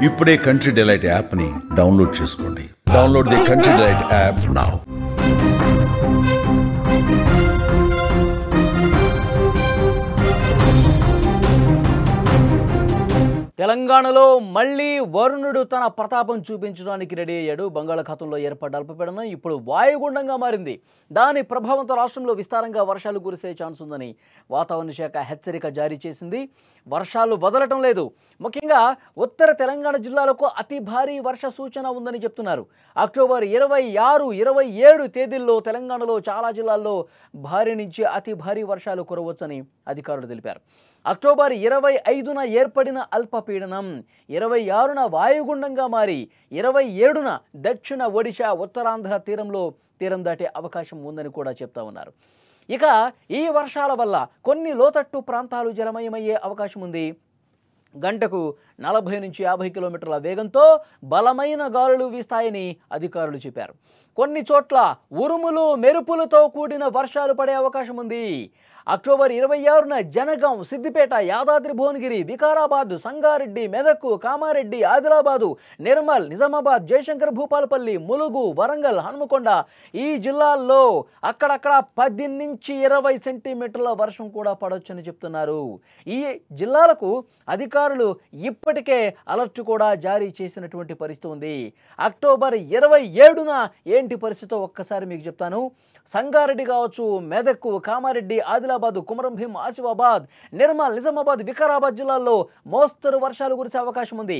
ఇప్పుడే country delight యాప్ని download చేసుకోండి. Download the country delight app now. తెలంగాణలో మళ్లీ వరుణుడు తన ప్రతాపం చూపించడానికి రెడీ అయ్యాడు. బంగాళాఖాతంలో ఏర్పడ్డ అల్పపీడనం ఇప్పుడు వాయుగుండంగా మారింది. దాని ప్రభావంతో రాష్ట్రంలో విస్తారంగా వర్షాలు కురిసే ఛాన్స్ ఉందని వాతావరణ శాఖ హెచ్చరిక జారీ చేసింది. వర్షాలు వదలటం లేదు. ముఖ్యంగా ఉత్తర తెలంగాణ జిల్లాలకు అతి భారీ వర్ష సూచన ఉందని చెప్తున్నారు. అక్టోబర్ 26, 27 తేదీల్లో తెలంగాణలో చాలా జిల్లాల్లో భారీ నుంచి అతి భారీ వర్షాలు కురవచ్చని అధికారులు తెలిపారు. అక్టోబర్ 25న ఏర్పడిన అల్పపీడనం 26న వాయుగుండంగా మారి 27న దక్షిణ ఒడిశా ఉత్తరాంధ్ర తీరం దాటే అవకాశం ఉందని కూడా చెప్తా ఉన్నారు. ఇక ఈ వర్షాల వల్ల కొన్ని లోతట్టు ప్రాంతాలు జలమయమయ్యే అవకాశం ఉంది. గంటకు 40 నుంచి 50 కిలోమీటర్ల వేగంతో బలమైన గాలులు వీస్తాయని అధికారులు చెప్పారు. కొన్ని చోట్ల ఉరుములు మెరుపులతో కూడిన వర్షాలు పడే అవకాశం ఉంది. అక్టోబర్ 26న జనగాం, సిద్దిపేట, యాదాద్రి భువనగిరి, వికారాబాద్, సంగారెడ్డి, మెదక్, కామారెడ్డి, ఆదిలాబాదు, నిర్మల్, నిజామాబాద్, జయశంకర్ భూపాలపల్లి, ములుగు, వరంగల్, హనుమకొండ ఈ జిల్లాల్లో అక్కడక్కడ 10 నుంచి 20 సెంటీమీటర్ల వర్షం కూడా పడొచ్చని చెప్తున్నారు. ఈ జిల్లాలకు అధికారులు ఇప్పటికే అలర్ట్ కూడా జారీ చేసినటువంటి పరిస్థితి ఉంది. అక్టోబర్ 27న ఏంటి పరిస్థితి ఒక్కసారి మీకు చెప్తాను. సంగారెడ్డి కావచ్చు, మెదక్, కామారెడ్డి, ఆదిలాబాద్, కుమరం భీం, ఆసిఫాబాద్, నిర్మల్, నిజామాబాద్, వికారాబాద్ జిల్లాల్లో మోస్తరు వర్షాలు కురిసే అవకాశం ఉంది.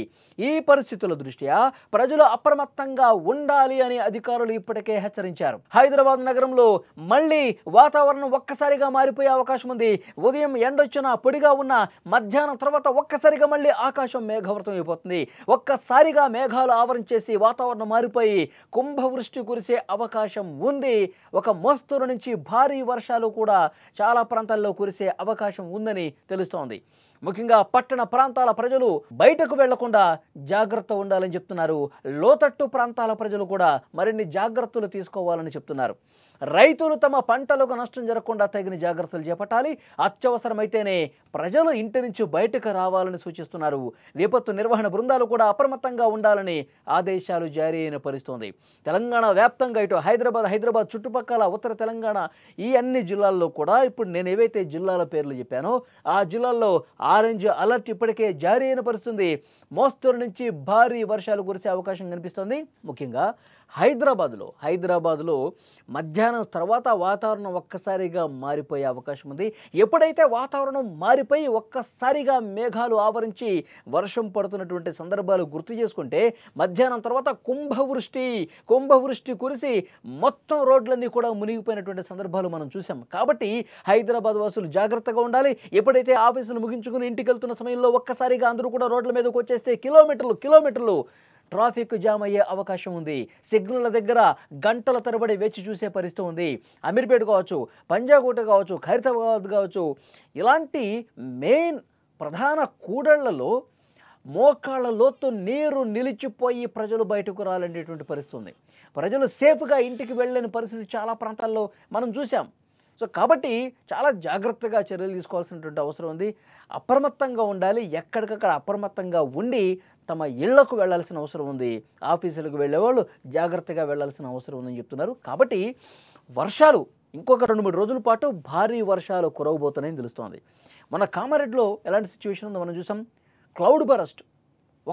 ఈ పరిస్థితుల దృష్ట్యా ప్రజలు అప్రమత్తంగా ఉండాలి అని అధికారులు ఇప్పటికే హెచ్చరించారు. హైదరాబాద్ నగరంలో మళ్లీ వాతావరణం ఒక్కసారిగా మారిపోయే అవకాశం ఉంది. ఉదయం ఎండొచ్చినా పొడిగా ఉన్న మధ్యాహ్నం తర్వాత ఒక్కసారిగా మళ్ళీ ఆకాశం మేఘావృతం అయిపోతుంది. ఒక్కసారిగా మేఘాలు ఆవరించేసి వాతావరణం మారిపోయి కుంభవృష్టి కురిసే అవకాశం ఉంది. ఒక మోస్తరు నుంచి భారీ వర్షాలు కూడా చాలా ప్రాంతాల్లో కురిసే అవకాశం ఉందని తెలుస్తోంది. ముఖ్యంగా పట్టణ ప్రాంతాల ప్రజలు బయటకు వెళ్లకుండా జాగ్రత్త ఉండాలని చెప్తున్నారు. లోతట్టు ప్రాంతాల ప్రజలు కూడా మరిన్ని జాగ్రత్తలు తీసుకోవాలని చెప్తున్నారు. రైతులు తమ పంటలకు నష్టం జరగకుండా తగిన జాగ్రత్తలు చేపట్టాలి. అత్యవసరమైతేనే ప్రజలు ఇంటి నుంచి బయటకు రావాలని సూచిస్తున్నారు. విపత్తు నిర్వహణ బృందాలు కూడా అప్రమత్తంగా ఉండాలని ఆదేశాలు జారీ అయిన పరిస్థితుంది. తెలంగాణ వ్యాప్తంగా ఇటు హైదరాబాద్ చుట్టుపక్కల ఉత్తర తెలంగాణ ఈ అన్ని జిల్లాల్లో కూడా ఇప్పుడు నేను ఏవైతే జిల్లాల పేర్లు చెప్పానో ఆ జిల్లాల్లో ఆరెంజ్ అలర్ట్ ఇప్పటికే జారీ అయిన పరిస్థితుంది. మోస్తరు నుంచి భారీ వర్షాలు కురిసే అవకాశం కనిపిస్తోంది. ముఖ్యంగా హైదరాబాద్లో మధ్యాహ్నం తర్వాత వాతావరణం ఒక్కసారిగా మారిపోయే అవకాశం ఉంది. ఎప్పుడైతే వాతావరణం మారిపోయి ఒక్కసారిగా మేఘాలు ఆవరించి వర్షం పడుతున్నటువంటి సందర్భాలు గుర్తు చేసుకుంటే మధ్యాహ్నం తర్వాత కుంభవృష్టి కురిసి మొత్తం రోడ్లన్నీ కూడా మునిగిపోయినటువంటి సందర్భాలు మనం చూసాం. కాబట్టి హైదరాబాద్ వాసులు జాగ్రత్తగా ఉండాలి. ఎప్పుడైతే ఆఫీసులు ముగించుకుని ఇంటికి వెళ్తున్న సమయంలో ఒక్కసారిగా అందరూ కూడా రోడ్ల మీదకి వచ్చేస్తే కిలోమీటర్లు ట్రాఫిక్ జామ్ అయ్యే అవకాశం ఉంది. సిగ్నల్ దగ్గర గంటల తరబడి వేచి చూసే పరిస్థితి ఉంది. అమీర్పేట కావచ్చు, పంజాగుట్ట కావచ్చు, ఖైరతాబాద్ కావచ్చు, ఇలాంటి మెయిన్ ప్రధాన కూడళ్లలో మోకాళ్ళ లోతు నీరు నిలిచిపోయి ప్రజలు బయటకు రాలనేటువంటి పరిస్థితి ఉంది. ప్రజలు సేఫ్గా ఇంటికి వెళ్ళలేని పరిస్థితి చాలా ప్రాంతాల్లో మనం చూసాం. సో కాబట్టి చాలా జాగ్రత్తగా చర్యలు తీసుకోవాల్సినటువంటి అవసరం ఉంది. అప్రమత్తంగా ఉండాలి. ఎక్కడికక్కడ అప్రమత్తంగా ఉండి తమ ఇళ్లకు వెళ్లాల్సిన అవసరం ఉంది. ఆఫీసులకు వెళ్ళేవాళ్ళు జాగ్రత్తగా వెళ్లాల్సిన అవసరం ఉందని చెప్తున్నారు. కాబట్టి వర్షాలు ఇంకొక 2-3 రోజుల పాటు భారీ వర్షాలు కురవబోతున్నాయని తెలుస్తోంది. మన కామారెడ్డిలో ఎలాంటి సిచ్యువేషన్ ఉందో మనం చూసాం. క్లౌడ్ బరస్ట్,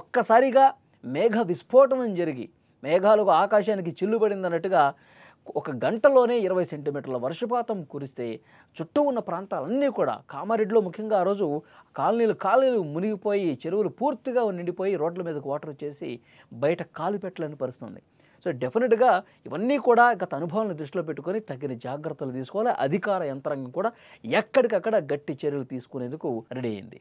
ఒక్కసారిగా మేఘ విస్ఫోటనం జరిగి మేఘాలకు ఆకాశానికి చిల్లుపడింది అన్నట్టుగా ఒక గంటలోనే 20 సెంటీమీటర్ల వర్షపాతం కురిస్తే చుట్టూ ఉన్న ప్రాంతాలన్నీ కూడా కామారెడ్డిలో ముఖ్యంగా ఆ రోజు కాలనీలు మునిగిపోయి చెరువులు పూర్తిగా నిండిపోయి రోడ్ల మీదకు వాటర్ వచ్చేసి బయట కాలు పెట్టలేని పరిస్థితుంది. సో డెఫినెట్గా ఇవన్నీ కూడా గత అనుభవాలను దృష్టిలో పెట్టుకొని తగిన జాగ్రత్తలు తీసుకోవాలి. అధికార యంత్రాంగం కూడా ఎక్కడికక్కడ గట్టి చర్యలు తీసుకునేందుకు రెడీ అయింది.